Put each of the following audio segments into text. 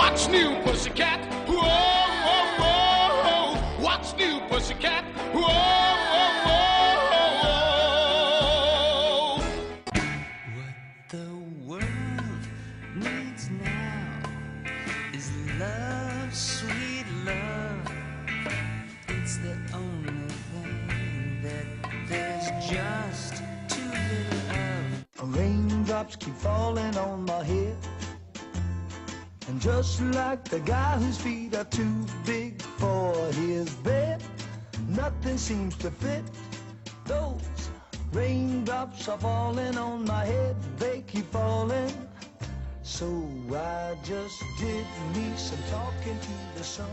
What's new, pussycat? Whoa, whoa, whoa. What's new, pussycat? Whoa, whoa, whoa. What the world needs now is love, sweet love. It's the only thing that there's just too little of. Raindrops keep falling on my head, and just like the guy whose feet are too big for his bed, nothing seems to fit. Those raindrops are falling on my head, they keep falling. So I just did me some talking to the sun.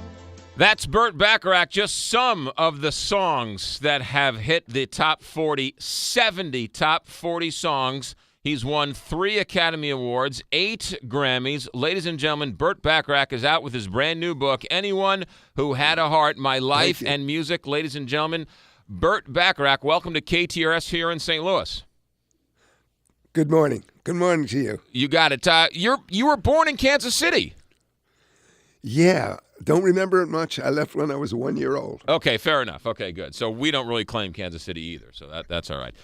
That's Burt Bacharach, just some of the songs that have hit the top 40, 70 top 40 songs. He's won 3 Academy Awards, 8 Grammys. Ladies and gentlemen, Burt Bacharach is out with his brand new book, Anyone Who Had a Heart, My Life and Music. Ladies and gentlemen, Burt Bacharach, welcome to KTRS here in St. Louis. Good morning. Good morning to you. You got it. You were born in Kansas City. Yeah. Don't remember it much. I left when I was 1 year old. Okay, fair enough. Okay, good. So we don't really claim Kansas City either, so that's all right.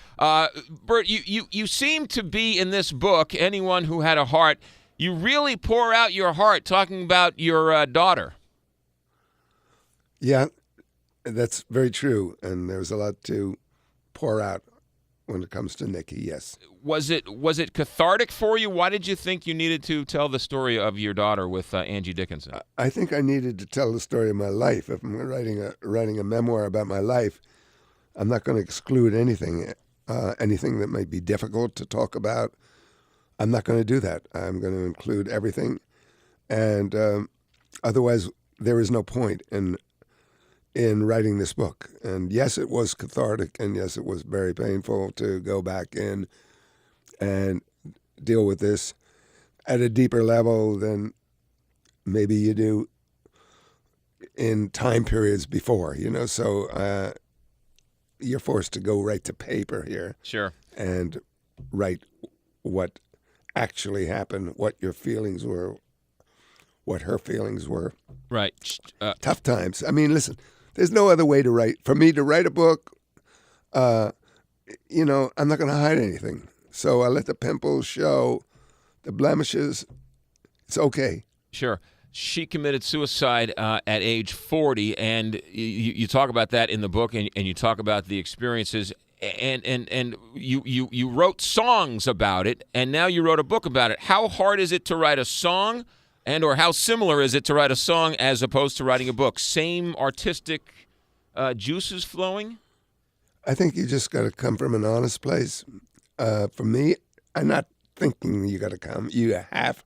Burt, you seem to be in this book, Anyone Who Had a Heart, you really pour out your heart talking about your daughter. Yeah, that's very true, and there's a lot to pour out when it comes to Nikki, yes. Was it cathartic for you? Why did you think you needed to tell the story of your daughter with Angie Dickinson? I think I needed to tell the story of my life. If I'm writing a memoir about my life, I'm not going to exclude anything that might be difficult to talk about. I'm not going to do that. I'm going to include everything, and otherwise there is no point in writing this book. And yes, it was cathartic, and yes, it was very painful to go back in and deal with this at a deeper level than maybe you do in time periods before, so you're forced to go right to paper here. Sure. And write what actually happened, what your feelings were, what her feelings were. Right. Tough times. I mean, listen, there's no other way to write. For me to write a book, I'm not going to hide anything. So I let the pimples show, the blemishes. It's okay. Sure. She committed suicide at age 40, and you talk about that in the book, and you talk about the experiences, and you wrote songs about it, and now you wrote a book about it. How hard is it to write a song, or how similar is it to write a song as opposed to writing a book? Same artistic juices flowing? I think you just got to come from an honest place. For me, I'm not thinking you got to come. You have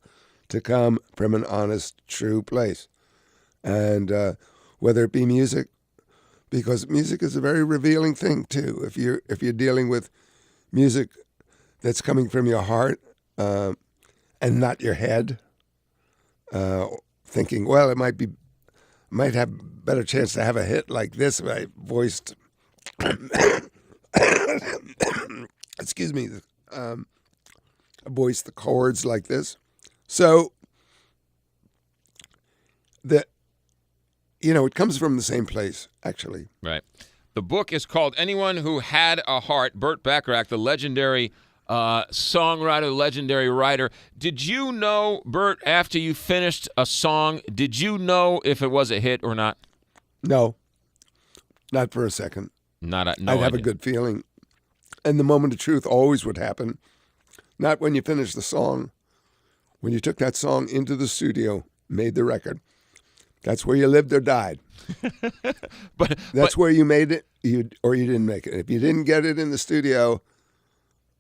to come from an honest, true place. And whether it be music, because music is a very revealing thing too. If you're dealing with music that's coming from your heart and not your head, thinking, well, it might have better chance to have a hit like this if I voiced excuse me, voice the chords like this. So it comes from the same place, actually. Right. The book is called Anyone Who Had a Heart. Burt Bacharach, the legendary songwriter, legendary writer. Did you know, Burt, after you finished a song, did you know if it was a hit or not? No, not for a second. I'd have a good feeling. And the moment of truth always would happen. Not when you finished the song. When you took that song into the studio, made the record. That's where you lived or died. That's where you made it, or you didn't make it. If you didn't get it in the studio,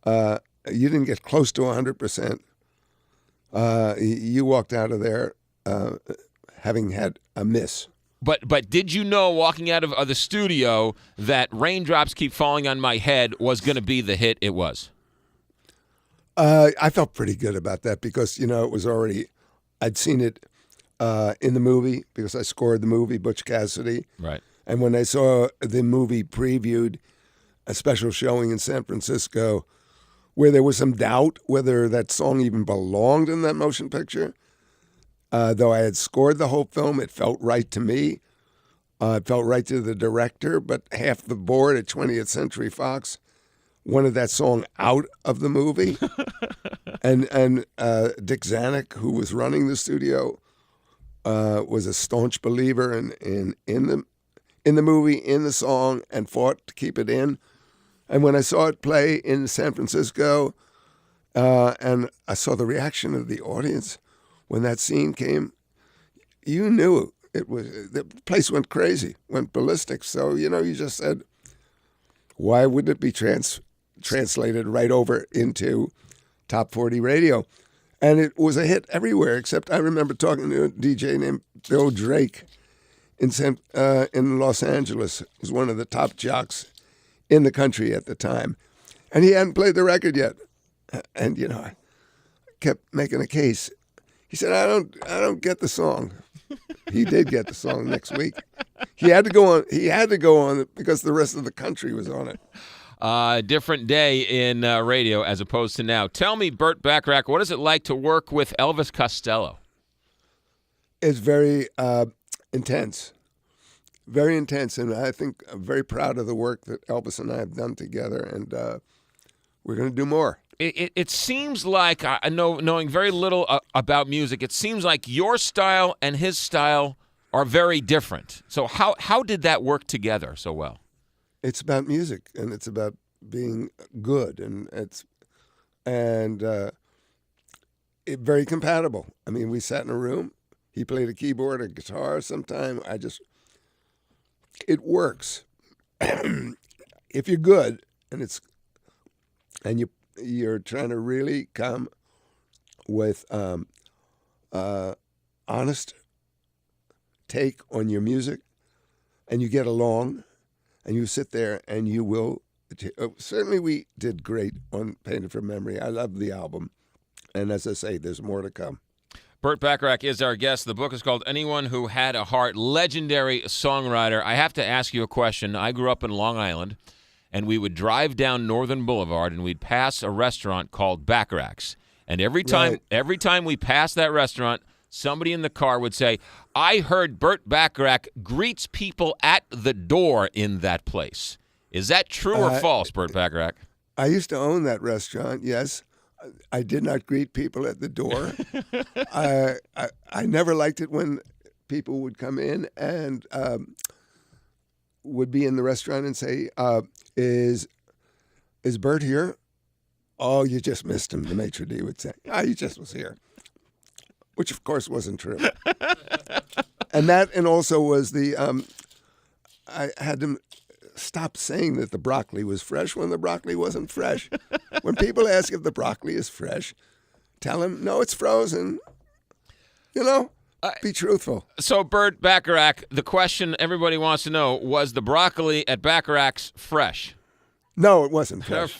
you didn't get close to 100%. You walked out of there having had a miss. But did you know, walking out of the studio, that Raindrops Keep Falling on My Head was going to be the hit it was? I felt pretty good about that because, it was already, I'd seen it in the movie because I scored the movie Butch Cassidy. Right. And when I saw the movie previewed, a special showing in San Francisco, where there was some doubt whether that song even belonged in that motion picture, Though I had scored the whole film, it felt right to me. It felt right to the director, but half the board at 20th Century Fox wanted that song out of the movie. and Dick Zanuck, who was running the studio, was a staunch believer in the movie, in the song, and fought to keep it in. And when I saw it play in San Francisco, and I saw the reaction of the audience when that scene came, you knew it was, the place went crazy, went ballistic. So, you just said, why wouldn't it be translated right over into Top 40 radio? And it was a hit everywhere, except I remember talking to a DJ named Bill Drake in Los Angeles. He was one of the top jocks in the country at the time. And he hadn't played the record yet. And, I kept making a case. He said, I don't get the song. He did get the song next week. He had to go on it because the rest of the country was on it. Different day in radio as opposed to now. Tell me, Burt Bacharach, what is it like to work with Elvis Costello? It's very intense. Very intense, and I think I'm very proud of the work that Elvis and I have done together, and we're going to do more. It seems like, knowing very little about music, it seems like your style and his style are very different. So how did that work together so well? It's about music, and it's about being good, and it's very compatible. I mean, we sat in a room. He played a keyboard, a guitar. Sometime it works if you're good, and you're trying to really come with honest take on your music, and you get along, and you sit there, and you will. Certainly, we did great on Painted from Memory. I love the album, and as I say, there's more to come. Burt Bacharach is our guest. The book is called Anyone Who Had a Heart. Legendary songwriter. I have to ask you a question. I grew up in Long Island, and we would drive down Northern Boulevard, and we'd pass a restaurant called Bacharach's. And every time we passed that restaurant, somebody in the car would say, I heard Burt Bacharach greets people at the door in that place. Is that true or false, Burt Bacharach? I used to own that restaurant, yes. I did not greet people at the door. I never liked it when people would come in and would be in the restaurant and say, is Burt here? Oh, you just missed him, the maitre d' would say. He just was here. Which, of course, wasn't true. and also was I had them stop saying that the broccoli was fresh when the broccoli wasn't fresh. When people ask if the broccoli is fresh, tell them, no, it's frozen. Be truthful. So, Burt Bacharach, the question everybody wants to know, was the broccoli at Bacharach's fresh? No, it wasn't fresh.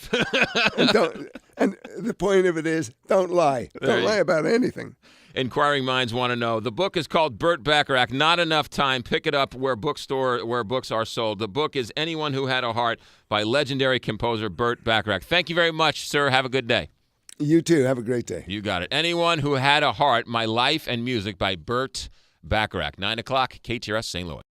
and the point of it is, don't lie. Don't lie about anything. Inquiring minds want to know. The book is called Burt Bacharach, Not Enough Time. Pick it up where books are sold. The book is Anyone Who Had a Heart by legendary composer Burt Bacharach. Thank you very much, sir. Have a good day. You too. Have a great day. You got it. Anyone Who Had a Heart, My Life and Music by Burt Bacharach. 9 o'clock, KTRS St. Louis.